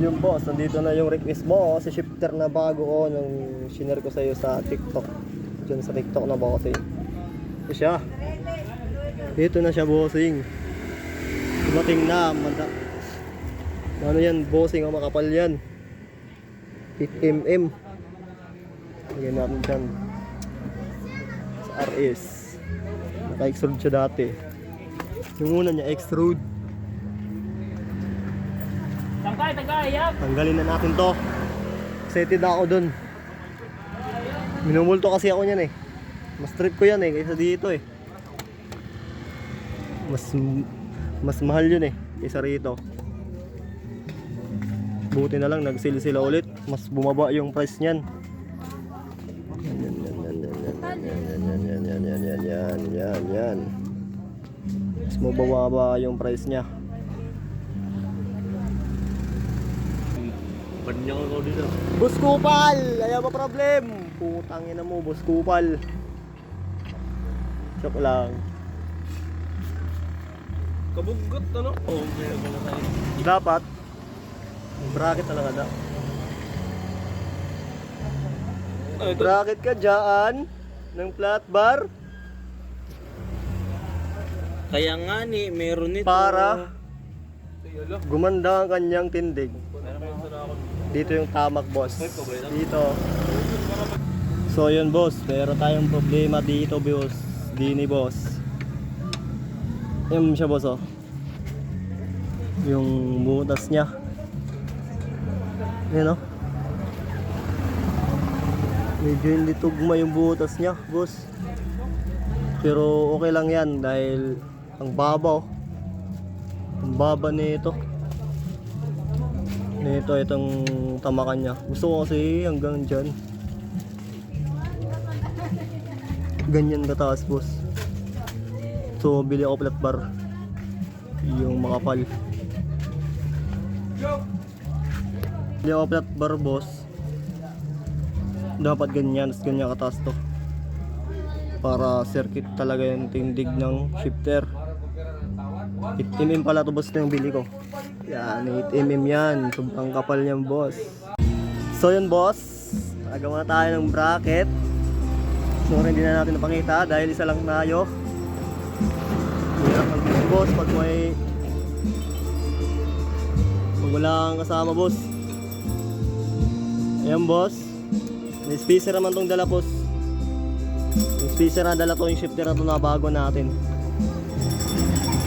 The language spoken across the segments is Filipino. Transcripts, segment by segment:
Yung boss, nandito na yung request mo si shifter na bago ko nung shinare ko sa iyo sa TikTok. Diyan sa TikTok na bossing. Ito siya. Ito na siya bossing. Dumating na. Ano yan bossing, oh, makapal yan. 8mm. Lagyan natin dyan. Sa RS. Naka-extrude siya dati. Yung una niya extrude. Tanggalin na natin to. Excited ako dun. Minumulto kasi ako niyan eh. Mas trip ko yan eh kaysa dito eh. Mas mahal yun eh kaysa rito. Buti na lang nag-sale sila ulit. Mas bumaba yung price niyan. Yan. Mas mababa yung price niya. Banyak ako dito. Boss Kupal! Ayaw ba problem? Putang ina mo, Boss Kupal. Joke lang. Kabugot ano? Oo, kaya pala tayo. Dapat bracket talaga da. Bracket ka dyan ng flat bar Kaya nga ni, meron nito. para gumanda ang kanyang tindig. Dito yung tamak boss. Dito. So yun boss, pero tayong problema dito boss. Dini boss. Yan siya boss oh. Yung butas niya. Yan oh. Medyo hindi tugma yung butas niya boss. Pero okay lang yan dahil ang baba oh. Ang baba nito. Itong tamakan niya. Gusto ko kasi hanggang dyan. Ganyan kataas boss. So bili ako flat bar. Yung makapal. Bili ako flat bar boss. Dapat ganyan. Ganyan kataas to. Para circuit talaga yung tindig ng shifter. 8mm pala to boss na yung bili ko. Yan, 8mm yan. Sobrang kapal niyan boss. So yun boss, nagawa tayo ng bracket. So hindi na natin napakita dahil isa lang tayo. Hirap mag-video boss pag wala kang kasama boss. Ayan boss, may spacer naman tong dala boss. Yung spacer na dala to, yung shifter na to na bago natin.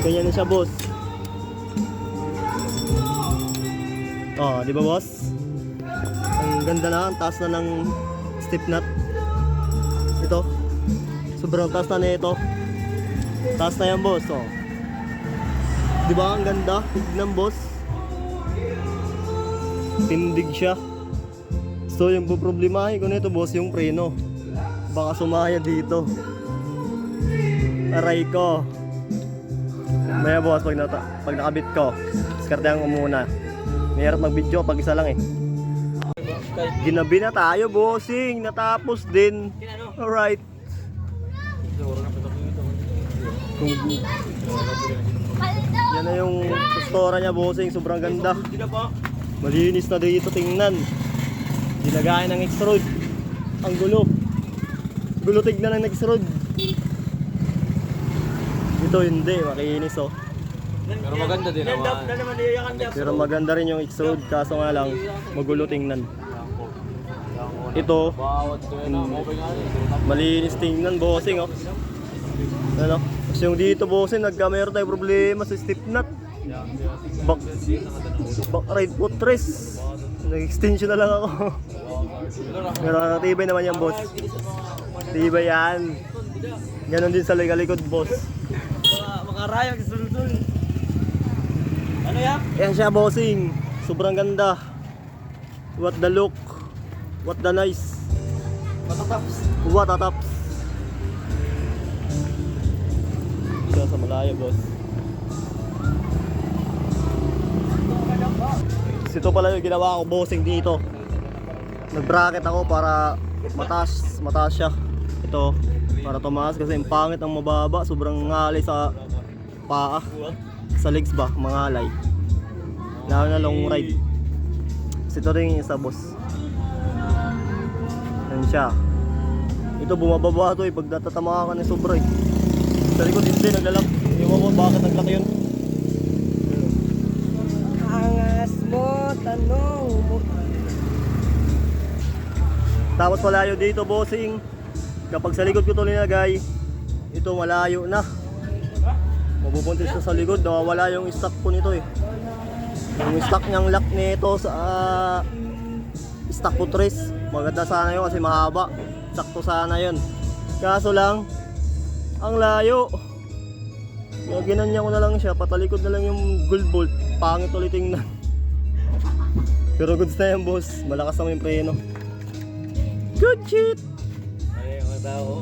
Ganyan na siya boss. Oh, di ba boss? Ang ganda na, ang taas na ng step nut. Ito. Sobrang taas na nito. Taas na yan boss, oh. Di ba ang ganda? Tignan boss. Tindig siya. So yung problemahin ko nito boss, yung preno. Baka sumaya dito. Aray ko. Maya boss, pag nakabit ko, diskartehan ko muna. Mayroon mag-video pag isa lang eh. Ginabi na tayo bossing, natapos din. Alright. Yan na yung kustora niya bossing, sobrang ganda. Malinis na dito tingnan. Ginagaya ng extrude. Ang gulo. Gulo tignan ng extrude. Ito hindi, makinis oh. Pero maganda din naman. Pero maganda rin yung extrude, kaso nga lang magulo tingnan. Ito malinis tingnan bossing oh. Ano? Kasi yung dito bossing meron tayong problema sa step nut. Back right foot rest. Nag-extension na lang ako. Pero tibay naman yan boss. Tibay yan. Ganon din sa likod boss. Makarayang sulsul. Ano yan? Yan siya bossing. Sobrang ganda. What the look. What the nice. What a tops. Siya sa malayo boss. Ito pala yung ginawa ko bossing dito. Nag-bracket ako para mataas siya. Ito para tumaas kasi yung pangit ang mababa. Sobrang ngalay sa paa. Sa legs ba, mangalay. Lalo na long ride. Tapos ito rin yung isa, boss. Yan siya. Ito bumababa to pag natatama ka ng sobra eh. Sa likod hindi naglalak. Iwan ko bakit naglaki yun. Angas mo, tanong mo. Tapos malayo dito, bossing. Kapag sa likod ko ito linagay, ito malayo na. Mapupuntis siya sa likod, nawawala yung stock ko nito eh. Yung stock niyang lock nito sa stock ko tres. Maganda sana yun kasi mahaba. Sakto sana yun. Kaso lang, ang layo. Kaya ginanya ko na lang siya, patalikod na lang yung gold bolt. Pangit ulit tingnan. Pero goods na yan, boss. Malakas naman yung preno. Good shit! Ay, mga tao.